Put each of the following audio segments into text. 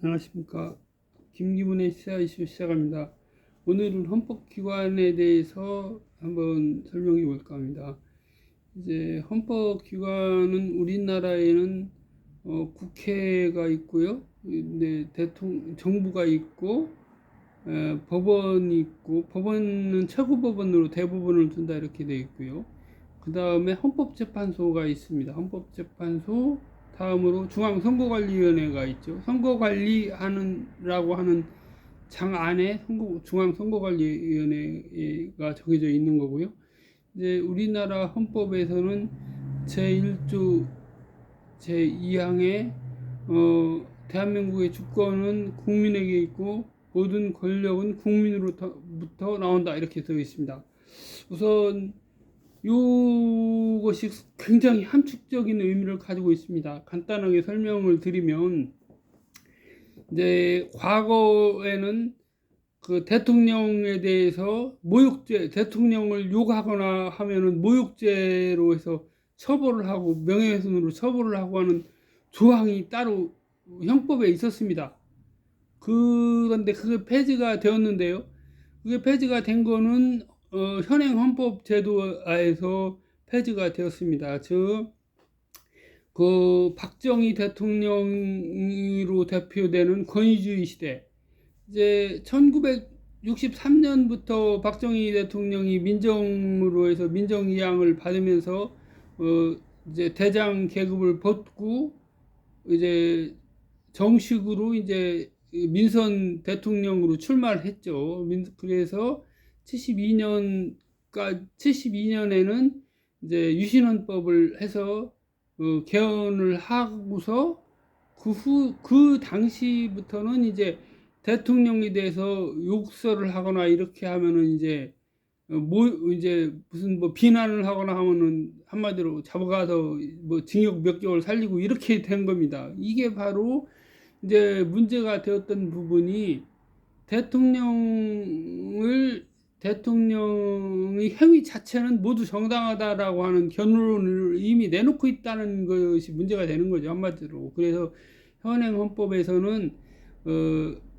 안녕하십니까. 김기문의 시사 이슈 시작합니다. 오늘은 헌법기관에 대해서 한번 설명해 볼까 합니다. 이제 헌법기관은 우리나라에는 국회가 있고요. 근데 정부가 있고, 법원이 있고, 법원은 최고법원으로 대부분을 둔다 이렇게 되어 있고요. 그 다음에 헌법재판소가 있습니다. 헌법재판소, 다음으로 중앙선거관리위원회가 있죠. 선거관리하는라고 하는 장 안에 중앙선거관리위원회가 정해져 있는 거고요. 이제 우리나라 헌법에서는 제1조 제2항에 대한민국의 주권은 국민에게 있고 모든 권력은 국민으로부터 나온다 이렇게 되어 있습니다. 우선 이것이 굉장히 함축적인 의미를 가지고 있습니다. 간단하게 설명을 드리면, 이제 과거에는 그 대통령에 대해서 대통령을 욕하거나 하면은 모욕죄로 해서 처벌을 하고 명예훼손으로 처벌을 하고 하는 조항이 따로 형법에 있었습니다. 그런데 그게 폐지가 되었는데요. 그게 폐지가 된 거는 현행 헌법 제도하에서 폐지가 되었습니다. 즉, 그 박정희 대통령으로 대표되는 권위주의 시대, 이제 1963년부터 박정희 대통령이 민정으로 해서 민정이양을 받으면서 이제 대장 계급을 벗고 이제 정식으로 이제 민선 대통령으로 출마를 했죠. 그래서 72년에는 이제 유신헌법을 해서 개헌을 하고서 그 당시부터는 이제 대통령에 대해서 욕설을 하거나 이렇게 하면은 이제 이제 무슨 뭐 비난을 하거나 하면은 한마디로 잡아가서 뭐 징역 몇 개월 살리고 이렇게 된 겁니다. 이게 바로 이제 문제가 되었던 부분이 대통령의 행위 자체는 모두 정당하다라고 하는 결론을 이미 내놓고 있다는 것이 문제가 되는 거죠, 한마디로. 그래서 현행 헌법에서는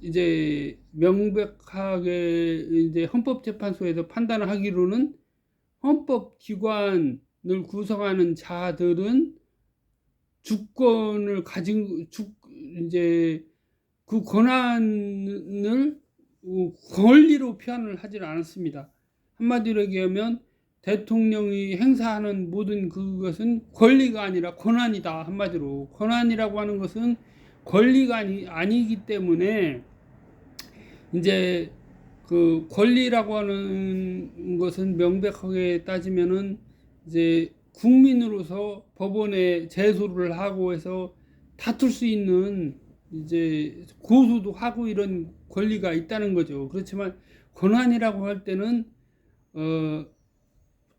이제 명백하게 이제 헌법재판소에서 판단을 하기로는 헌법기관을 구성하는 자들은 주권을 가진 이제 그 권한을 권리로 표현을 하지 않았습니다. 한마디로 얘기하면 대통령이 행사하는 모든 그것은 권리가 아니라 권한이다. 한마디로 권한이라고 하는 것은 권리가 아니기 때문에 이제 그 권리라고 하는 것은 명백하게 따지면은 이제 국민으로서 법원에 제소를 하고 해서 다툴 수 있는 이제 고소도 하고 이런 권리가 있다는 거죠. 그렇지만 권한이라고 할 때는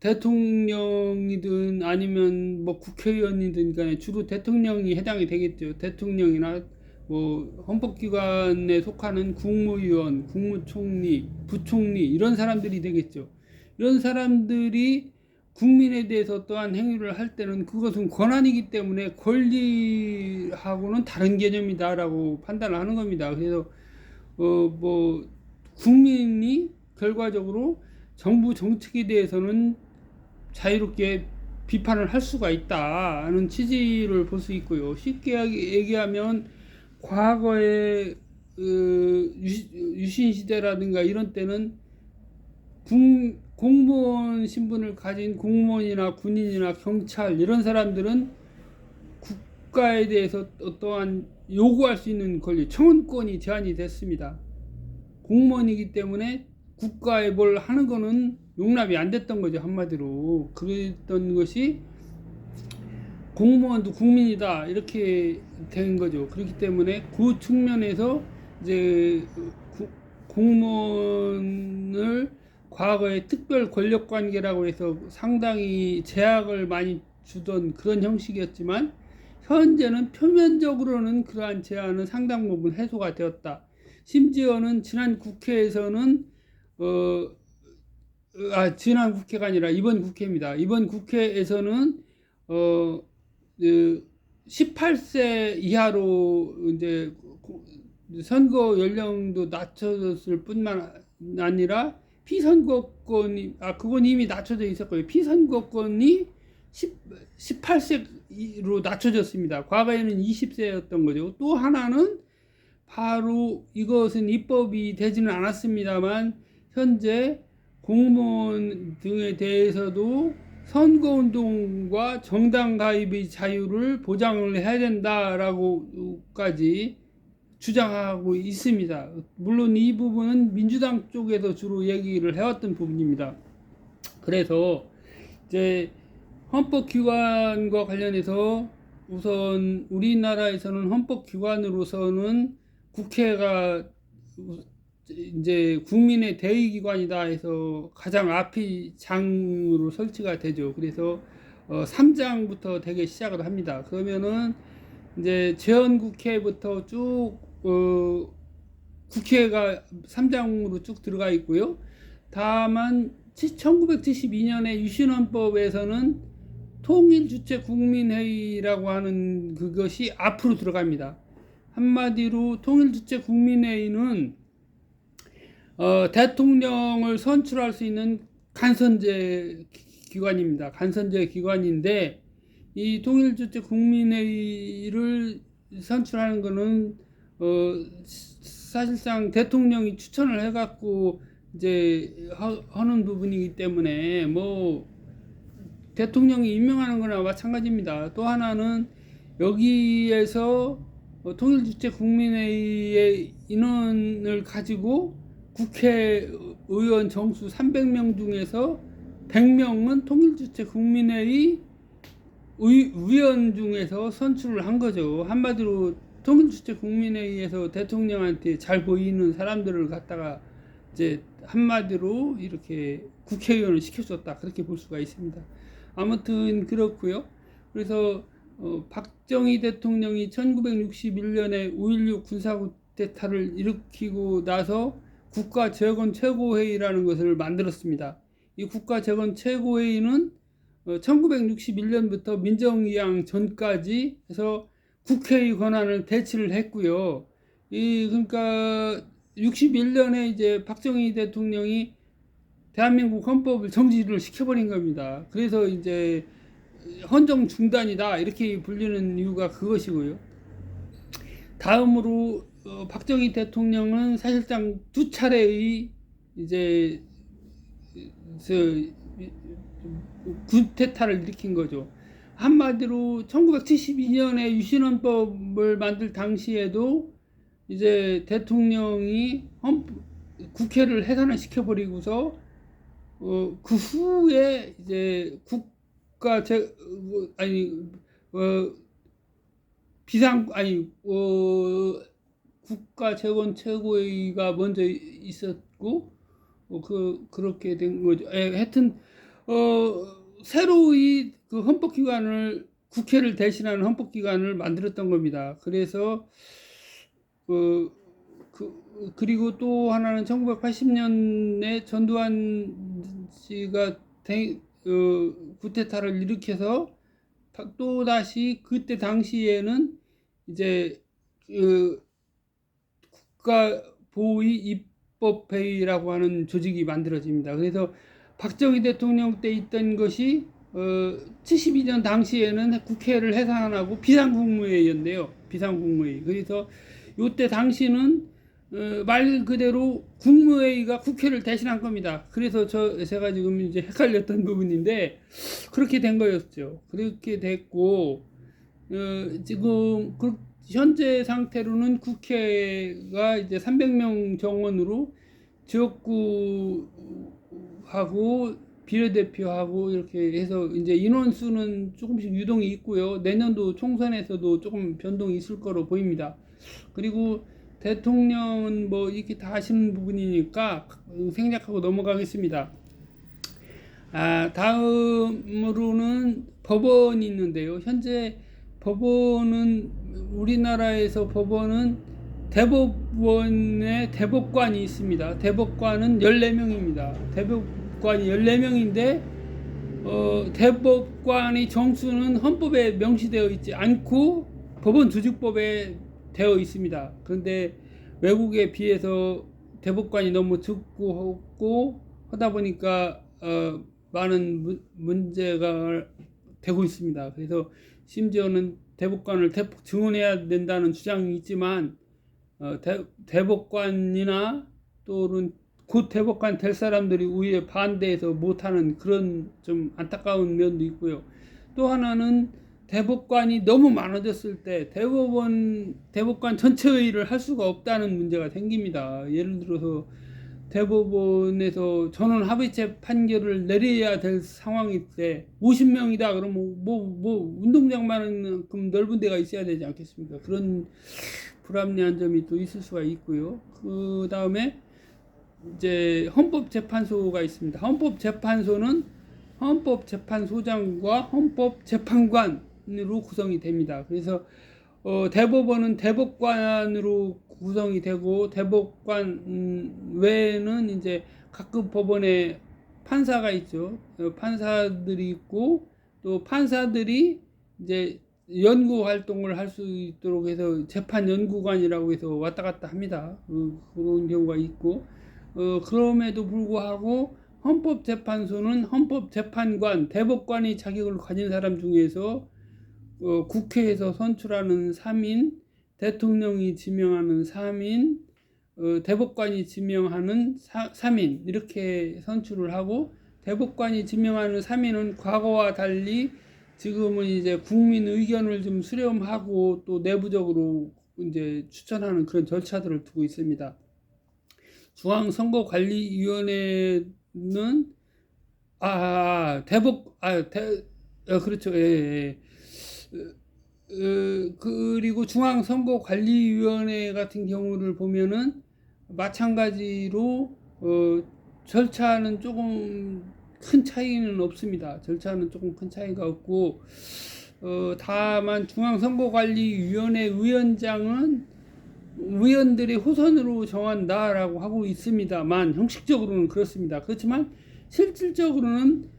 대통령이든 아니면 뭐 국회의원이든 간에 주로 대통령이 해당이 되겠죠. 대통령이나 뭐 헌법기관에 속하는 국무위원, 국무총리, 부총리 이런 사람들이 되겠죠. 이런 사람들이 국민에 대해서 또한 행위를 할 때는 그것은 권한이기 때문에 권리하고는 다른 개념이다라고 판단을 하는 겁니다. 그래서 뭐 국민이 결과적으로 정부 정책에 대해서는 자유롭게 비판을 할 수가 있다는 취지를 볼 수 있고요. 쉽게 얘기하면 과거에 유신 시대라든가 이런 때는 공무원 신분을 가진 공무원이나 군인이나 경찰 이런 사람들은 국가에 대해서 어떠한 요구할 수 있는 권리, 청원권이 제한이 됐습니다. 공무원이기 때문에 국가에 뭘 하는 거는 용납이 안 됐던 거죠, 한마디로. 그랬던 것이 공무원도 국민이다 이렇게 된 거죠. 그렇기 때문에 그 측면에서 이제 공무원을 과거에 특별 권력 관계라고 해서 상당히 제약을 많이 주던 그런 형식이었지만 현재는 표면적으로는 그러한 제한은 상당 부분 해소가 되었다. 심지어는 지난 국회에서는 지난 국회가 아니라 이번 국회입니다. 이번 국회에서는 18세 이하로 이제 선거 연령도 낮춰졌을 뿐만 아니라 피선거권이 그건 이미 낮춰져 있었고요. 피선거권이 18세로 낮춰졌습니다. 과거에는 20세였던 거죠. 또 하나는 바로 이것은 입법이 되지는 않았습니다만 현재 공무원 등에 대해서도 선거운동과 정당 가입의 자유를 보장을 해야 된다라고까지 주장하고 있습니다. 물론 이 부분은 민주당 쪽에서 주로 얘기를 해왔던 부분입니다. 그래서 이제 헌법기관과 관련해서 우선 우리나라에서는 헌법기관으로서는 국회가 이제 국민의 대의기관이다 해서 가장 앞이 장으로 설치가 되죠. 그래서 3장부터 되게 시작을 합니다. 그러면은 이제 재헌국회부터 쭉 국회가 3장으로 쭉 들어가 있고요. 다만 1972년에 유신헌법에서는 통일주체국민회의라고 하는 그것이 앞으로 들어갑니다. 한마디로 통일주체국민회의는 대통령을 선출할 수 있는 간선제 기관입니다. 간선제 기관인데 이 통일주체국민회의를 선출하는 것은 사실상 대통령이 추천을 해갖고 이제 하는 부분이기 때문에 뭐 대통령이 임명하는 거나 마찬가지입니다. 또 하나는 여기에서 통일주체국민회의의 인원을 가지고 국회의원 정수 300명 중에서 100명은 통일주체국민회의 위원 중에서 선출을 한 거죠. 한마디로 통일주체국민회의에서 대통령한테 잘 보이는 사람들을 갖다가 이제 한마디로 이렇게 국회의원을 시켜줬다, 그렇게 볼 수가 있습니다. 아무튼 그렇고요. 그래서 박정희 대통령이 1961년에 5.16 군사쿠데타를 일으키고 나서 국가재건 최고회의라는 것을 만들었습니다. 이 국가재건 최고회의는 1961년부터 민정이양 전까지 해서 국회의 권한을 대치를 했고요. 그러니까 61년에 이제 박정희 대통령이 대한민국 헌법을 정지를 시켜버린 겁니다. 그래서 이제 헌정 중단이다 이렇게 불리는 이유가 그것이고요. 다음으로 박정희 대통령은 사실상 두 차례의 이제 쿠데타를 일으킨 거죠. 한마디로 1972년에 유신헌법을 만들 당시에도 이제 대통령이 국회를 해산을 시켜버리고서 그 후에 이제 국가재건 최고회의가 먼저 있었고 그렇게 된 거죠. 하여튼 새로이 그 헌법기관을 국회를 대신하는 헌법기관을 만들었던 겁니다. 그래서 그리고 또 하나는 1980년에 전두환 씨가 쿠데타를 일으켜서 또 다시 그때 당시에는 이제 국가보위 입법회의라고 하는 조직이 만들어집니다. 그래서 박정희 대통령 때 있던 것이 72년 당시에는 국회를 해산하고 비상국무회의였는데요. 비상국무회의. 그래서 이때 당시는 말 그대로 국무회의가 국회를 대신한 겁니다. 그래서 제가 지금 이제 헷갈렸던 부분인데 그렇게 된 거였죠. 그렇게 됐고 지금 현재 상태로는 국회가 이제 300명 정원으로 지역구하고 비례대표하고 이렇게 해서 이제 인원수는 조금씩 유동이 있고요. 내년도 총선에서도 조금 변동이 있을 거로 보입니다. 그리고 대통령은 뭐 이렇게 다 하시는 부분이니까 생략하고 넘어가겠습니다. 다음으로는 법원이 있는데요. 현재 법원은 우리나라에서 법원은 대법원에 대법관이 있습니다. 대법관은 14명입니다. 대법관이 14명인데 대법관의 정수는 헌법에 명시되어 있지 않고 법원 조직법에 되어 있습니다. 그런데 외국에 비해서 대법관이 너무 적고 하다 보니까 많은 문제가 되고 있습니다. 그래서 심지어는 대법관을 대폭 증원해야 된다는 주장이 있지만 대법관이나 또는 곧 대법관 될 사람들이 오히려 반대해서 못하는 그런 좀 안타까운 면도 있고요. 또 하나는 대법관이 너무 많아졌을 때 대법관 전체 회의를 할 수가 없다는 문제가 생깁니다. 예를 들어서 대법원에서 전원 합의체 판결을 내려야 될 상황일 때 50명이다 그러면 뭐 운동장만큼 넓은 데가 있어야 되지 않겠습니까? 그런 불합리한 점이 또 있을 수가 있고요. 그 다음에 이제 헌법재판소가 있습니다. 헌법재판소는 헌법재판소장과 헌법재판관으로 구성이 됩니다. 그래서 대법원은 대법관으로 구성이 되고 대법관 외에는 이제 각급 법원에 판사가 있죠. 판사들이 있고 또 판사들이 이제 연구 활동을 할 수 있도록 해서 재판 연구관이라고 해서 왔다 갔다 합니다. 그런 경우가 있고 그럼에도 불구하고 헌법재판소는 헌법재판관, 대법관이 자격을 가진 사람 중에서 국회에서 선출하는 3인, 대통령이 지명하는 3인, 대법관이 지명하는 3인 이렇게 선출을 하고 대법관이 지명하는 3인은 과거와 달리 지금은 이제 국민 의견을 좀 수렴하고 또 내부적으로 이제 추천하는 그런 절차들을 두고 있습니다. 중앙선거관리위원회는 그렇죠. 예. 그리고 중앙선거관리위원회 같은 경우를 보면은 마찬가지로 절차는 조금 큰 차이는 없습니다. 절차는 조금 큰 차이가 없고 다만 중앙선거관리위원회 위원장은 위원들이 호선으로 정한다라고 하고 있습니다만 형식적으로는 그렇습니다. 그렇지만 실질적으로는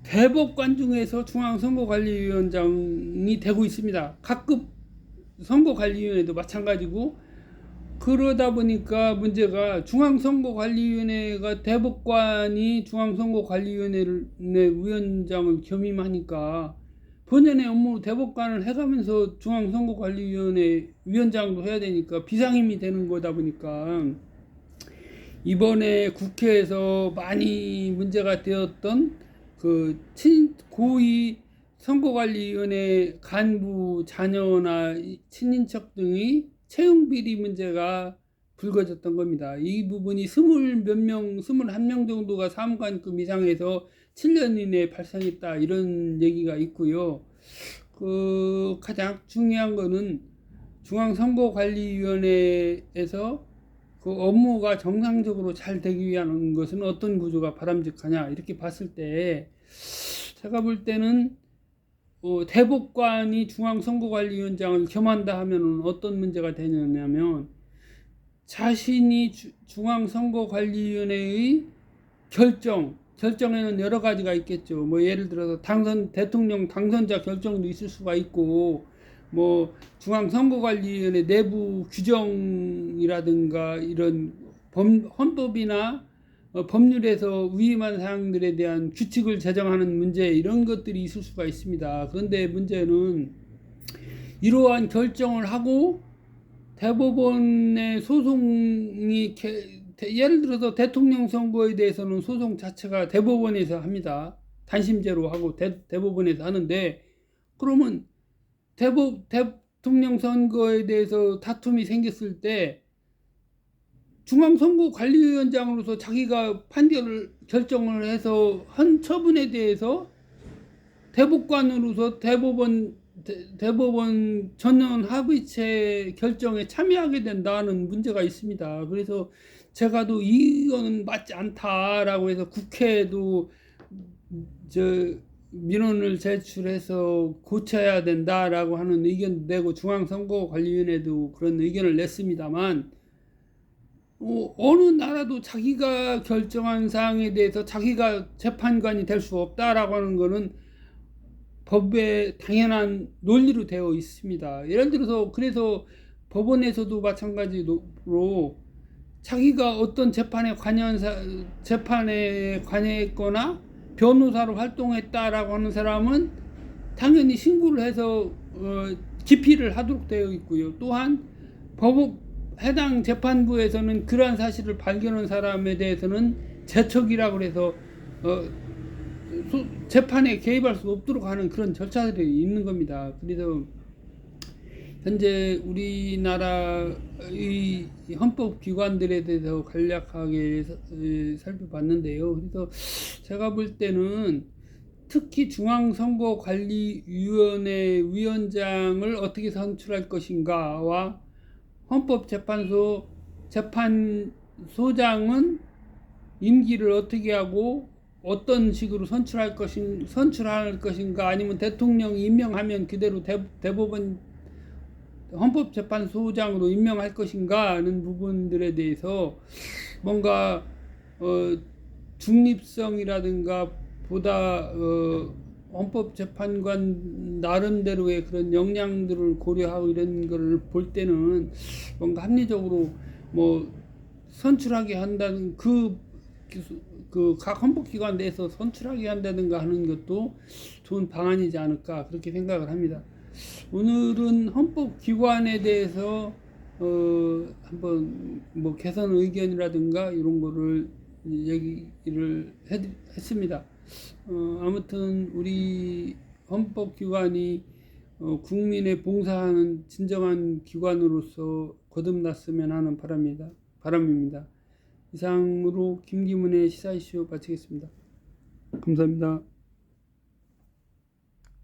대법관 중에서 중앙선거관리위원장이 되고 있습니다. 각급 선거관리위원회도 마찬가지고 그러다 보니까 문제가 중앙선거관리위원회가 대법관이 중앙선거관리위원회 위원장을 겸임하니까 본연의 업무 대법관을 해가면서 중앙선거관리위원회 위원장도 해야 되니까 비상임이 되는 거다 보니까 이번에 국회에서 많이 문제가 되었던 그 고위 선거관리위원회 간부 자녀나 친인척 등의 채용비리 문제가 불거졌던 겁니다. 이 부분이 21명 정도가 사무관급 이상에서 7년 이내에 발생했다 이런 얘기가 있고요. 그 가장 중요한 거는 중앙선거관리위원회에서 그 업무가 정상적으로 잘 되기 위한 것은 어떤 구조가 바람직하냐 이렇게 봤을 때 제가 볼 때는 대법관이 중앙선거관리위원장을 겸한다 하면은 어떤 문제가 되냐면 자신이 중앙선거관리위원회의 결정에는 여러 가지가 있겠죠. 뭐 예를 들어서 대통령 당선자 결정도 있을 수가 있고 뭐 중앙선거관리위원회 내부 규정이라든가 이런 헌법이나 법률에서 위임한 사항들에 대한 규칙을 제정하는 문제 이런 것들이 있을 수가 있습니다. 그런데 문제는 이러한 결정을 하고 대법원의 소송이 예를 들어서 대통령 선거에 대해서는 소송 자체가 대법원에서 합니다. 단심제로 하고 대법원에서 하는데 그러면 대통령 선거에 대해서 다툼이 생겼을 때 중앙선거관리위원장으로서 자기가 결정을 해서 한 처분에 대해서 대법관으로서 대법원 전원 합의체 결정에 참여하게 된다는 문제가 있습니다. 그래서 제가 또 이거는 맞지 않다라고 해서 국회에도 민원을 제출해서 고쳐야 된다라고 하는 의견도 내고 중앙선거관리위원회도 그런 의견을 냈습니다만 어느 나라도 자기가 결정한 사항에 대해서 자기가 재판관이 될 수 없다라고 하는 것은 법에 당연한 논리로 되어 있습니다. 예를 들어서 그래서 법원에서도 마찬가지로 자기가 어떤 재판에 관여했거나 변호사로 활동했다라고 하는 사람은 당연히 신고를 해서 기피를 하도록 되어 있고요. 또한 해당 재판부에서는 그러한 사실을 발견한 사람에 대해서는 제척이라고 해서 재판에 개입할 수 없도록 하는 그런 절차들이 있는 겁니다. 그래서 현재 우리나라의 헌법기관들에 대해서 간략하게 살펴봤는데요. 그래서 제가 볼 때는 특히 중앙선거관리위원회 위원장을 어떻게 선출할 것인가와 헌법재판소 재판소장은 임기를 어떻게 하고 어떤 식으로 선출할 것인가, 아니면 대통령이 임명하면 그대로 대법원 헌법재판소장으로 임명할 것인가 하는 부분들에 대해서 뭔가 중립성이라든가 보다 헌법재판관 나름대로의 그런 역량들을 고려하고 이런 거를 볼 때는 뭔가 합리적으로 뭐 선출하게 한다는 각 헌법기관 내에서 선출하게 한다든가 하는 것도 좋은 방안이지 않을까 그렇게 생각을 합니다. 오늘은 헌법기관에 대해서 한번 뭐 개선 의견이라든가 이런 거를 얘기를 했습니다. 아무튼 우리 헌법기관이 국민의 봉사하는 진정한 기관으로서 거듭났으면 하는 바람입니다. 이상으로 김기문의 시사 이슈 마치겠습니다. 감사합니다.